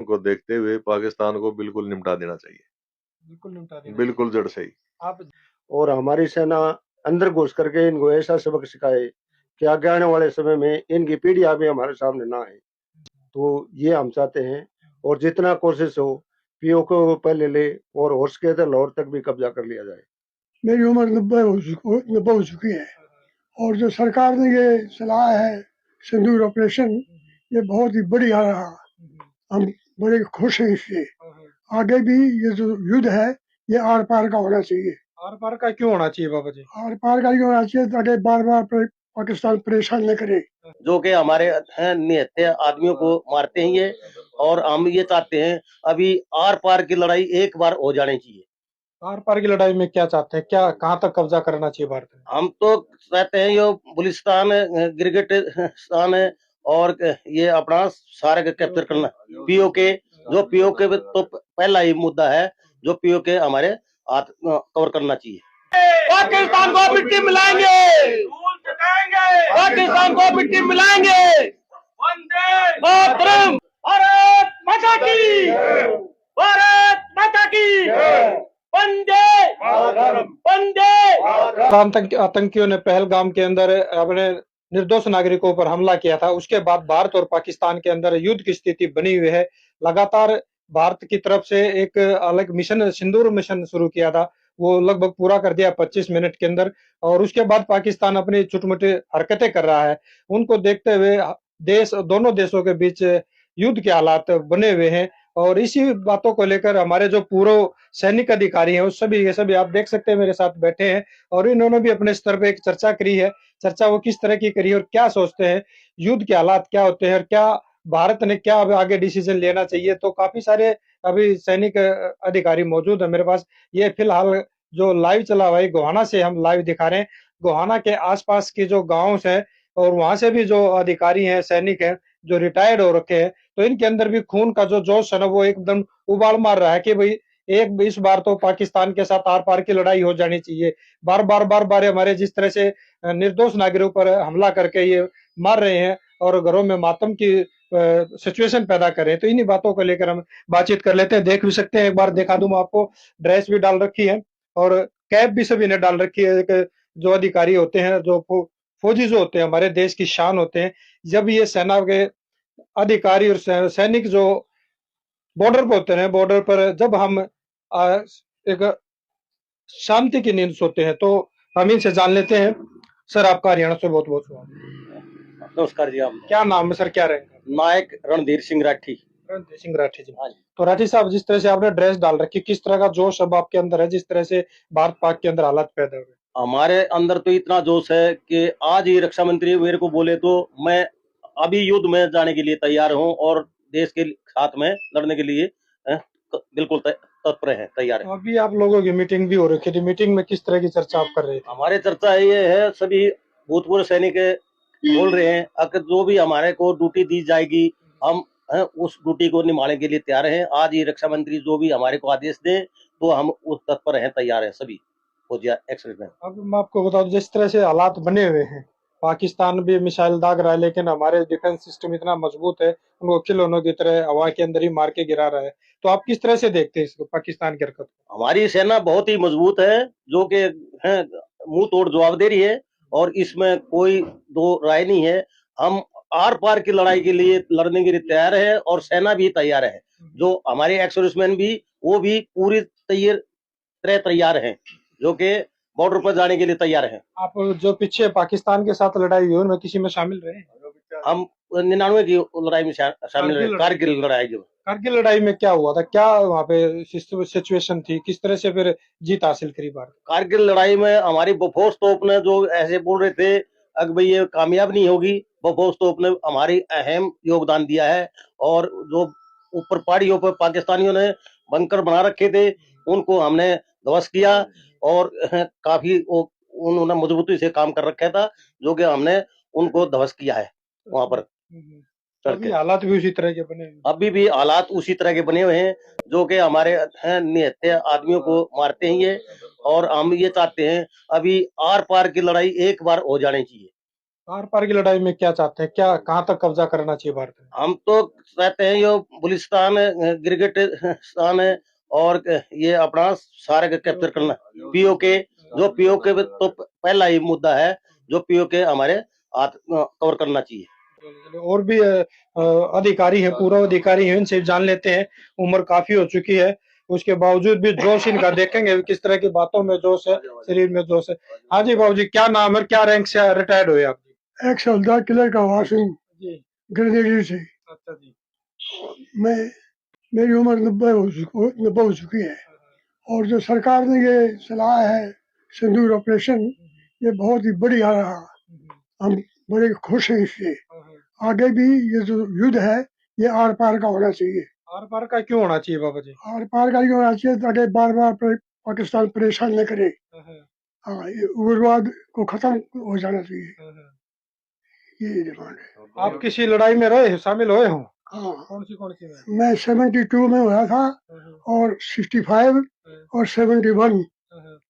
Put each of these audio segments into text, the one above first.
को देखते हुए पाकिस्तान को बिल्कुल निपटा देना चाहिए, बिल्कुल निपटा देना बिल्कुल जड़ से ही। आप। और हमारी सेना अंदर घुस करके इनको ऐसा सबक सिखाए कि आगे आने वाले समय में इनकी पीढ़ियां भी हमारे सामने ना आए। तो ये हम चाहते हैं, और जितना कोशिश हो पीओ को पहले ले और हो सके तो लाहौर तक भी कब्जा कर लिया जाए। मेरी उम्र 90 हो चुकी है, और जो सरकार ने ये सलाह है सिंदूर ऑपरेशन, ये बहुत ही बढ़िया रहा। हम बड़े खुश हैं इससे। आगे भी ये जो युद्ध है ये आर पार का होना चाहिए। आर पार का क्यों होना चाहिए बाबा जी? आर पार का क्यों होना चाहिए ताकि बार बार पाकिस्तान परेशान न करे। जो कि हमारे निहत्थे आदमियों को मारते हैं ये, और हम ये चाहते हैं अभी आर पार की लड़ाई एक बार हो जानी चाहिए। आर पार की लड़ाई में क्या चाहते हैं, क्या कहाँ तक कब्जा करना चाहिए भारत में? हम तो चाहते हैं ये बलूचिस्तान, गिरगिटिस्तान और ये अपना सारे का कैप्चर करना। पीओके, जो पीओके तो पहला ही मुद्दा है, जो पीओके हमारे हाथ कवर करना चाहिए। पाकिस्तान को मिट्टी मिलाएंगे, पाकिस्तान को मिट्टी मिलाएंगे। वंदे मातरम, भारत माता की, भारत माता की, वंदे वंदे। आतंकियों ने पहलगाम के अंदर अपने निर्दोष नागरिकों पर हमला किया था, उसके बाद भारत और पाकिस्तान के अंदर युद्ध की स्थिति बनी हुई है। लगातार भारत की तरफ से एक अलग मिशन, सिंदूर मिशन शुरू किया था, वो लगभग पूरा कर दिया 25 मिनट के अंदर, और उसके बाद पाकिस्तान अपनी छोटी-मोटी हरकतें कर रहा है। उनको देखते हुए दोनों देशों के बीच युद्ध के हालात बने हुए हैं, और इसी बातों को लेकर हमारे जो पूर्व सैनिक अधिकारी हैं, उस सभी ये सभी आप देख सकते हैं मेरे साथ बैठे हैं, और इन्होंने भी अपने स्तर पे एक चर्चा करी है। चर्चा वो किस तरह की करी है और क्या सोचते हैं, युद्ध के हालात क्या होते हैं और क्या भारत ने क्या अब आगे डिसीजन लेना चाहिए। तो काफी सारे अभी सैनिक अधिकारी मौजूद है मेरे पास। ये फिलहाल जो लाइव चला हुआ है, गोहाना से हम लाइव दिखा रहे हैं। गोहाना के आसपास के जो गाँव हैं, और वहां से भी जो अधिकारी हैं, सैनिक हैं, जो रिटायर्ड हो रखे हैं, तो इनके अंदर भी खून का जो जोश है ना, वो एकदम उबाल मार रहा है कि भाई इस बार तो पाकिस्तान के साथ आर पार की लड़ाई हो जानी चाहिए। बार बार हमारे जिस तरह से निर्दोष नागरिकों पर हमला करके ये मार रहे हैं और घरों में मातम की सिचुएशन पैदा कर रहे हैं, तो इन्हीं बातों को लेकर हम बातचीत कर लेते हैं। देख भी सकते हैं, एक बार दिखा दूं मैं आपको, ड्रेस भी डाल रखी है और कैप भी सभी ने डाल रखी है। जो अधिकारी होते हैं, जो फौजी जो होते हैं, हमारे देश की शान होते हैं, जब ये सेना के अधिकारी और सैनिक जो बॉर्डर पर होते हैं, बॉर्डर पर जब हम एक शांति की नींद सोते हैं, तो हम इनसे जान लेते हैं। सर, आपका हरियाणा से बहुत बहुत स्वागत। नमस्कार जी। आप क्या नाम है सर, क्या रहेंगे? नायक रणधीर सिंह राठी। रणधीर सिंह राठी जी। हाँ जी। तो राठी साहब, जिस तरह से आपने ड्रेस डाल रखी, किस तरह का जोश अब आपके अंदर है, जिस तरह से भारत पाक के अंदर हालात पैदा हुए? हमारे अंदर तो इतना जोश है कि आज ही रक्षा मंत्री मेरे को बोले तो मैं अभी युद्ध में जाने के लिए तैयार हूं, और देश के साथ में लड़ने के लिए बिल्कुल तत्पर है, तैयार है। अभी आप लोगों की मीटिंग भी हो रखी थी, मीटिंग में किस तरह की चर्चा आप कर रहे थे? हमारे चर्चा ये है, सभी भूतपूर्व सैनिक बोल रहे हैं अगर जो भी हमारे को ड्यूटी दी जाएगी, हम उस ड्यूटी को निभाने के लिए तैयार हैं। आज ही रक्षा मंत्री जो भी हमारे को आदेश दें, तो हम उस तत्पर हैं, तैयार हैं सभी फौजी एक्सर्विसमैन। अब मैं आपको बताऊं, जिस तरह से हालात बने हुए हैं, पाकिस्तान भी मिसाइल दाग रहा है, लेकिन हमारे डिफेंस सिस्टम इतना मजबूत है, उनको खिलौनों की तरह हवा के अंदर ही मार के गिरा रहा है। तो आप किस तरह से देखते हैं इसको, पाकिस्तान की हरकत? हमारी सेना बहुत ही मजबूत है, जो कि मुंह तोड़ जवाब दे रही है, और इसमें कोई दो राय नहीं है। हम आर पार की लड़ाई के लिए लड़ने के लिए तैयार है, और सेना भी तैयार है। जो हमारे एक्स-सर्विसमैन भी, वो भी पूरी तैयार हैं, जो कि बॉर्डर पर जाने के लिए तैयार हैं। आप जो पीछे पाकिस्तान के साथ लड़ाई हुई, उनमें किसी में शामिल रहे? हम 99 की लड़ाई में शामिल रहे, कारगिल लड़ाई। जो कारगिल लड़ाई में क्या हुआ था, क्या वहाँ पे सिचुएशन थी, किस तरह से फिर जीत हासिल करी भारत? कारगिल लड़ाई में हमारी बफोस तोप ने जो ऐसे बोल रहे थे अगर भाई ये कामयाब नहीं होगी, बफोस तोप ने हमारी अहम योगदान दिया है, और जो ऊपर पहाड़ियों पर पाकिस्तानियों ने बंकर बना रखे थे, उनको हमने ध्वस्त किया, और काफी उन्होंने मजबूती से काम कर रखा था, जो कि हमने उनको ध्वस्त किया है वहां पर। अभी हालात भी उसी तरह के बने हुए हैं। अभी भी हालात उसी तरह के बने हुए हैं, जो कि हमारे निहत्थे आदमियों को मारते हैं ये, और हम ये चाहते हैं अभी आर पार की लड़ाई एक बार हो जानी चाहिए। आर पार की लड़ाई में क्या चाहते हैं, क्या कहाँ तक कब्जा करना चाहिए भारत में? हम तो चाहते हैं यो बुलिस्तान गिरगिटिस्तान और ये अपना सारे कैप्चर करना, पीओके जो पीओके तो पहला ही मुद्दा है, जो पीओके हमारे हाथ कवर करना चाहिए। और भी अधिकारी हैं, पूर्व अधिकारी हैं, इनसे जान लेते हैं। उम्र काफी हो चुकी है, उसके बावजूद भी जोश इनका देखेंगे किस तरह की बातों में जोश है, शरीर में जोश है। हाँ जी बाबू जी, क्या नाम है, क्या रैंक से रिटायर्ड हुए आप? एक हवलदार किलर का वासिंग जी। ग्रेनेडियर से। अच्छा जी। मैं मेरी उम्र 90 हो चुकी है, और जो सरकार ने ये चलाया है सिंदूर ऑपरेशन, ये बहुत ही बढ़िया रहा। हम बड़े खुश हैं इससे। आगे भी ये जो युद्ध है ये आर पार का होना चाहिए। आर पार का क्यों होना चाहिए बाबा जी? आर पार का क्यों होना चाहिए, ताकि बार बार पाकिस्तान परेशान न करे। हाँ, ये उग्रवाद को खत्म हो जाना चाहिए, ये डिमांड है। आप किसी लड़ाई में रहे, शामिल हुए हो? हाँ, कौन सी में? मैं 72 में हुआ था, और 65 और 71।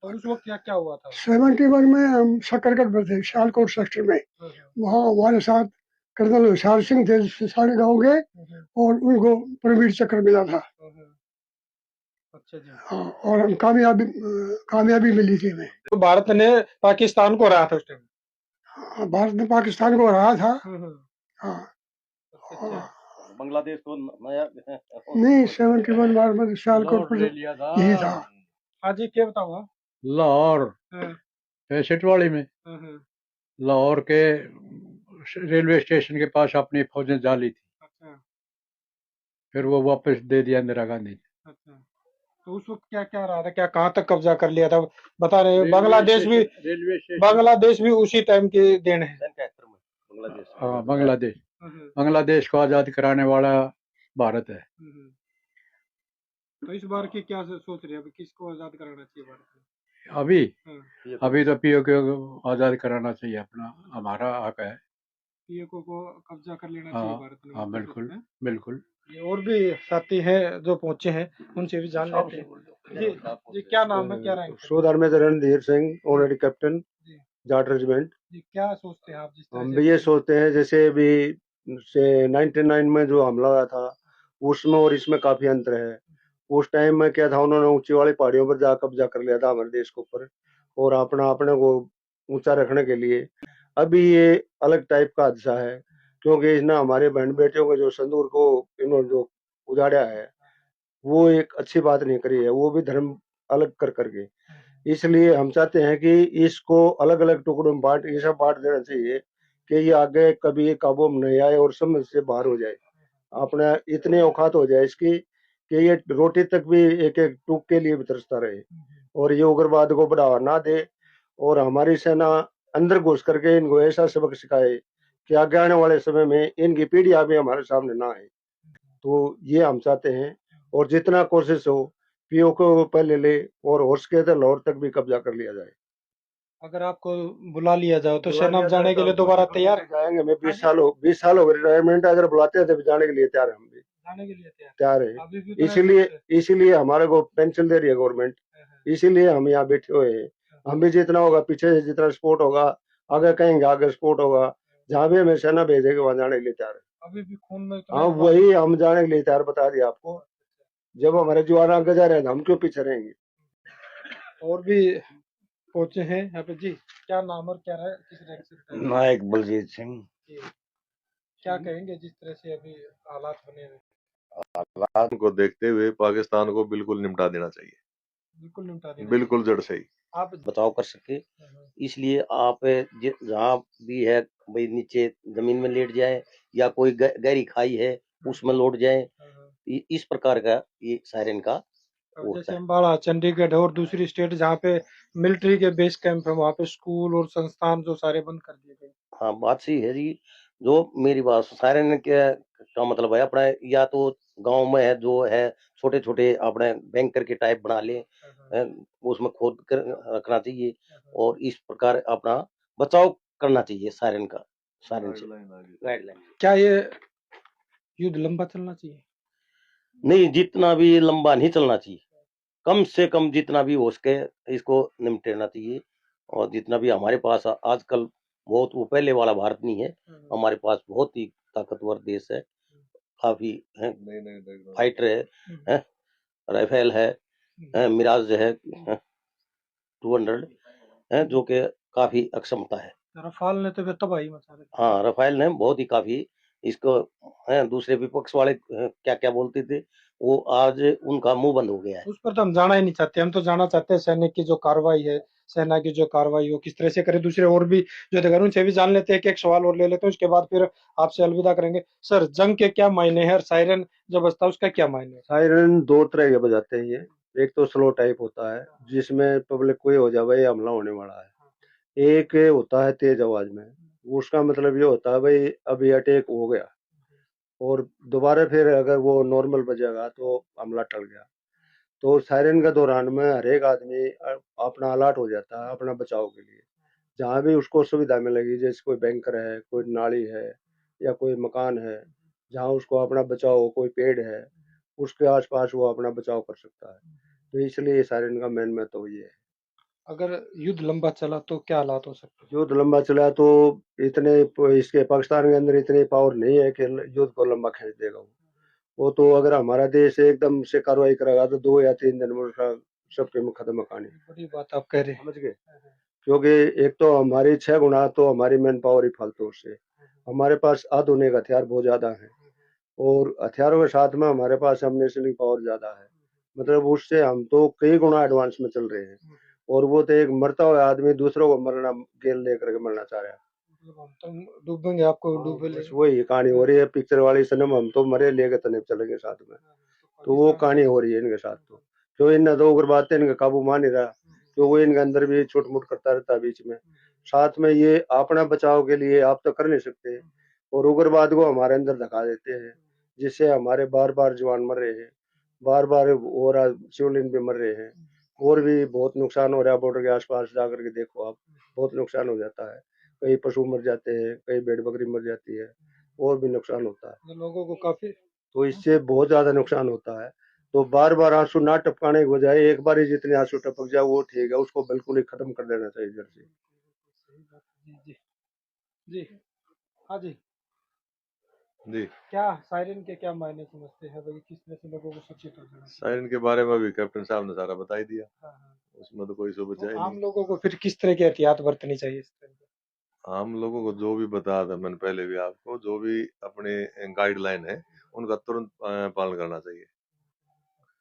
तो उस वक्त क्या क्या हुआ था? 71 में हम शकरगढ़ में थे, सियालकोट सेक्टर में। वहाँ हमारे साथ कर्नल होशियार सिंह थे, सारे गाँव के, और उनको परमवीर चक्र मिला था। अच्छा जी। हाँ, और हम कामयाबी मिली थी हमें। तो भारत ने पाकिस्तान को हराया था उस टाइम? हाँ, भारत ने पाकिस्तान को हराया था। हाँ, अच्छा। बांग्लादेश को नया नहीं, 71 बार में सियालकोट पर यही था। हाँ जी, क्या बताऊंगा? लाहौर 65 वाली में लाहौर के रेलवे स्टेशन के पास अपनी फौजें डाली थी, अच्छा फिर वो वापस दे दिया इंदिरा गांधी ने। अच्छा। तो उस वक्त क्या क्या रहा था, क्या कहाँ तक कब्जा कर लिया था बता रहे हैं? बांग्लादेश भी उसी टाइम की देन है। बांग्लादेश। हाँ, बांग्लादेश को आजाद कराने वाला भारत है। तो इस बार की क्या सोच रहे हैं, अभी किसको आजाद कराना चाहिए भारत में? अभी तो पीओके को आजाद कराना चाहिए, अपना हमारा हक है। पीओके को कब्जा कर लेना चाहिए भारत में। हाँ, बिल्कुल बिल्कुल। ये और भी साथी हैं जो पहुंचे हैं, उनसे भी जान लेते हैं। जी जी, क्या नाम है, क्या rank? Subedar major Randhir Singh, honorary captain, Jat regiment. जी, क्या सोचते हैं आप? जिस तरह हम से भी ये सोचते हैं, जैसे अभी से 99 में जो हमला हुआ था, उसमें और इसमें काफी अंतर है। उस टाइम में क्या था, उन्होंने ऊंची वाली पहाड़ियों पर जा कब्जा कर लिया था हमारे देश के ऊपर, और अपने को ऊंचा रखने के लिए। अभी ये अलग टाइप का हादसा है, क्योंकि इसने हमारे बहन बेटियों के जो संदूर को इन्होंने जो उजाड़ा है, वो एक अच्छी बात नहीं करी है, वो भी धर्म अलग कर करके। इसलिए हम चाहते हैं कि इसको अलग अलग टुकड़ों में ऐसा बांट देना चाहिए कि ये आगे कभी काबू में नहीं आए और समझ से बाहर हो जाए। अपना इतने औकात हो जाए इसकी कि ये रोटी तक भी एक एक टूक के लिए भी तरसता रहे, और ये उग्रवाद को बढ़ावा ना दे, और हमारी सेना अंदर घुस करके इनको ऐसा सबक सिखाए कि आगे आने वाले समय में इनकी पीढ़ियां भी हमारे सामने ना आए। तो ये हम चाहते हैं, और जितना कोशिश हो पीओके को पहले ले, और हो सके तो लाहौर तक भी कब्जा कर लिया जाए। अगर आपको बुला लिया जाए तो सेना में जाने के लिए दोबारा तैयार जाएंगे। मैं 20 साल हो गए रिटायरमेंट, अगर बुलाते हैं तो जाने के लिए तैयार है, हम भी जाने के लिए तैयार है। अभी भी इसीलिए हमारे को पेंशन दे रही है गवर्नमेंट, इसीलिए हम यहाँ बैठे हुए हैं। हम भी जितना होगा पीछे से जितना सपोर्ट होगा, आगे कहेंगे आगे सपोर्ट होगा, जहाँ भी हमें सेना भेजेगी वहां जाने के लिए तैयार है। अभी भी खून में हाँ, वही हम जाने के लिए तैयार, बता दिया आपको। जब हमारे जवान आगे जा रहे हैं तो हम क्यों पीछे रहेंगे। और भी पहुंचे हैं यहाँ पे। जी, क्या नाम और क्या है, किस रैंक से? नायक बलजीत सिंह। क्या कहेंगे जिस तरह से अभी हालात बने हुए? हालात को देखते हुए पाकिस्तान को बिल्कुल निपटा देना चाहिए, बिल्कुल निपटा देना बिल्कुल जड़ से ही। आप बचाव कर सके, इसलिए आप जहाँ भी है भाई नीचे जमीन में लेट जाए, या कोई गहरी खाई है उसमें लौट जाए। इस प्रकार का ये सायरन का जैसे अम्बाड़ा, चंडीगढ़ और दूसरी स्टेट जहाँ पे मिलिट्री के बेस कैंप है, वहाँ पे स्कूल और संस्थान जो सारे बंद कर दिए गए। हाँ, बात सही है जी। जो मेरी बात सायरन का मतलब है अपना, या तो गांव में है जो है छोटे छोटे अपने बैंकर के टाइप बना ले, उसमें खोद कर रखना चाहिए, और इस प्रकार अपना बचाव करना चाहिए सायरन का, सायरन से गाइडलाइन। क्या ये युद्ध लंबा चलना चाहिए? नहीं, जितना भी लंबा नहीं चलना चाहिए, कम से कम जितना भी हो सके इसको निपटना चाहिए। और जितना भी हमारे पास आजकल बहुत वो पहले वाला भारत नहीं है। हमारे पास बहुत ही ताकतवर देश है, काफी है, फाइटर है, राइफल है, मिराज है 200 है, जो कि काफी अक्षमता है। रफाल ने तो फिर तबाही मचा रखी। हाँ, राफेल ने बहुत ही काफी इसको है, दूसरे विपक्ष वाले क्या क्या बोलते थे, वो आज उनका मुंह बंद हो गया है। उस पर तो हम जाना ही नहीं चाहते, हम तो जाना चाहते हैं सैनिक की जो कार्रवाई है, सेना की जो कार्रवाई हो किस तरह से करे। दूसरे और भी जो थे उनसे भी जान लेते हैं, कि एक सवाल और ले लेते हैं, उसके बाद फिर आपसे अलविदा करेंगे। सर, जंग के क्या मायने हैं और सायरन जो बजता है उसका क्या मायने है? सायरन दो तरह के बजाते हैं ये। एक तो स्लो टाइप होता है जिसमें पब्लिक कोई हो जाए हमला होने वाला है। एक होता है तेज आवाज में, उसका मतलब ये होता है भाई अभी अटैक हो गया, और दोबारा फिर अगर वो नॉर्मल बजेगा तो हमला टल गया। तो सायरन के दौरान में हर एक आदमी अपना अलर्ट हो जाता है अपना बचाव के लिए। जहाँ भी उसको सुविधा मिलेगी, जैसे कोई बैंकर है, कोई नाली है या कोई मकान है, जहाँ उसको अपना बचाव हो, कोई पेड़ है, उसके आसपास वो अपना बचाव कर सकता है। तो इसलिए सायरन का मेन महत्व ये है। अगर युद्ध लंबा चला तो क्या हालात हो सकते हैं? युद्ध लंबा चला तो इतने इसके पाकिस्तान के अंदर इतनी पावर नहीं है कि युद्ध को लंबा खींच देगा वो तो अगर हमारा देश एकदम से कार्रवाई करेगा तो 2 या 3 दिन में उसका सबके खत्म कहानी। बड़ी बात आप कह रहे हैं। समझ गए? क्योंकि एक तो हमारी 6 गुना तो हमारी मैन पावर ही फालतू उससे। हमारे पास आधुनिक हथियार बहुत ज्यादा है, और हथियारों के साथ में हमारे पास एम्युनिशन पावर ज्यादा है। मतलब उससे हम तो कई गुना एडवांस में चल रहे हैं, और वो तो एक मरता हुआ आदमी दूसरों को मरना गेल लेकर के मरना चाह रहा है। तुम डूबेंगे, आपको डूबे ले। बस वही कहानी हो रही है पिक्चर वाली, सनम हम तो मरे लेके तने चलेंगे साथ में। तो वो कहानी हो रही है इनके साथ। तो क्यों इन दो उग्रवाद इनका काबू मान नहीं रहा, तो वो इनके अंदर भी छोट मोट करता रहता है बीच में। साथ में ये अपना बचाव के लिए आप तो कर नहीं सकते, और उग्रवाद को हमारे अंदर धका देते हैं, जिससे हमारे बार बार जवान मर रहे हैं, बार बार और सिविलियन भी मर रहे हैं, और भी बहुत नुकसान हो रहा है। बॉर्डर के आसपास जाकर के देखो आप, बहुत नुकसान हो जाता है। कई पशु मर जाते हैं, कई भेड़ बकरी मर जाती है, और भी नुकसान होता है। लोगों को काफी, तो इससे बहुत ज्यादा नुकसान होता है। तो बार बार आंसू ना टपकाने के बजाय एक बार ही जितने आंसू टपक जाए वो ठीक है, उसको बिल्कुल ही खत्म कर देना चाहिए इधर से। जी जी, हाँ जी, जी। क्या सायरन के क्या मायने समझते हैं भाई, किस तरह से लोगों को सचेत हो जाना चाहिए? सायरन के बारे में भी कैप्टन साहब ने सारा बता ही दिया, हाँ, हाँ। उसमें तो कोई सो बचा तो ही आम नहीं। लोगों को फिर किस तरह की एहतियात बरतनी चाहिए इस तरह की? आम लोगों को जो भी बताया था मैंने पहले भी आपको, जो भी अपने गाइडलाइन है उनका तुरंत पालन करना चाहिए।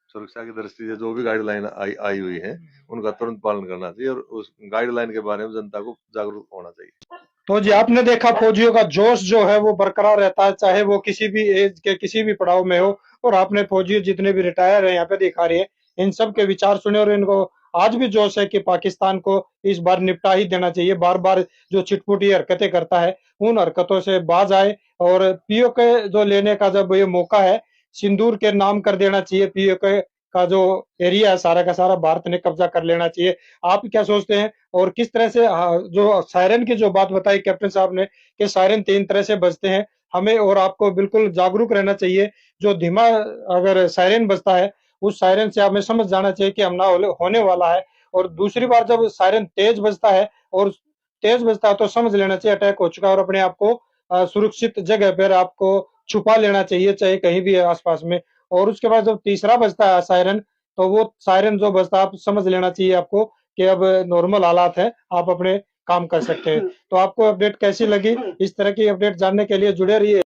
सुरक्षा की दृष्टि से जो भी गाइडलाइन आई हुई है उनका तुरंत पालन करना चाहिए, और उस गाइडलाइन के बारे में जनता को जागरूक होना चाहिए। तो जी, आपने देखा फौजियों का जोश जो है वो बरकरार रहता है, चाहे वो किसी भी एज के किसी भी पड़ाव में हो। और आपने फौजी जितने भी रिटायर है यहाँ पे दिखा रही है, इन सब के विचार सुने, और इनको आज भी जोश है कि पाकिस्तान को इस बार निपटा ही देना चाहिए। बार बार जो छिटपुटी हरकतें करता है उन हरकतों से बाज आए, और पीओके जो लेने का जब ये मौका है, सिंदूर के नाम कर देना चाहिए। पीओके का जो एरिया है सारा का सारा भारत ने कब्जा कर लेना चाहिए। आप क्या सोचते हैं? और किस तरह से जो सायरन की जो बात बताई कैप्टन साहब ने, कि सायरन 3 तरह से बजते हैं, हमें और आपको बिल्कुल जागरूक रहना चाहिए। जो धीमा अगर सायरन बजता है, उस सायरन से हमें समझ जाना चाहिए कि हमला होने वाला है। और दूसरी बार जब सायरन तेज बजता है, और तेज बजता है तो समझ लेना चाहिए अटैक हो चुका है, और अपने आप को सुरक्षित जगह पर आपको छुपा लेना चाहिए, चाहे कहीं भी आसपास में। और उसके बाद जब तीसरा बजता है सायरन, तो वो सायरन जो बजता है आप समझ लेना चाहिए आपको कि अब नॉर्मल हालात है, आप अपने काम कर सकते हैं। तो आपको अपडेट कैसी लगी? इस तरह की अपडेट जानने के लिए जुड़े रहिए।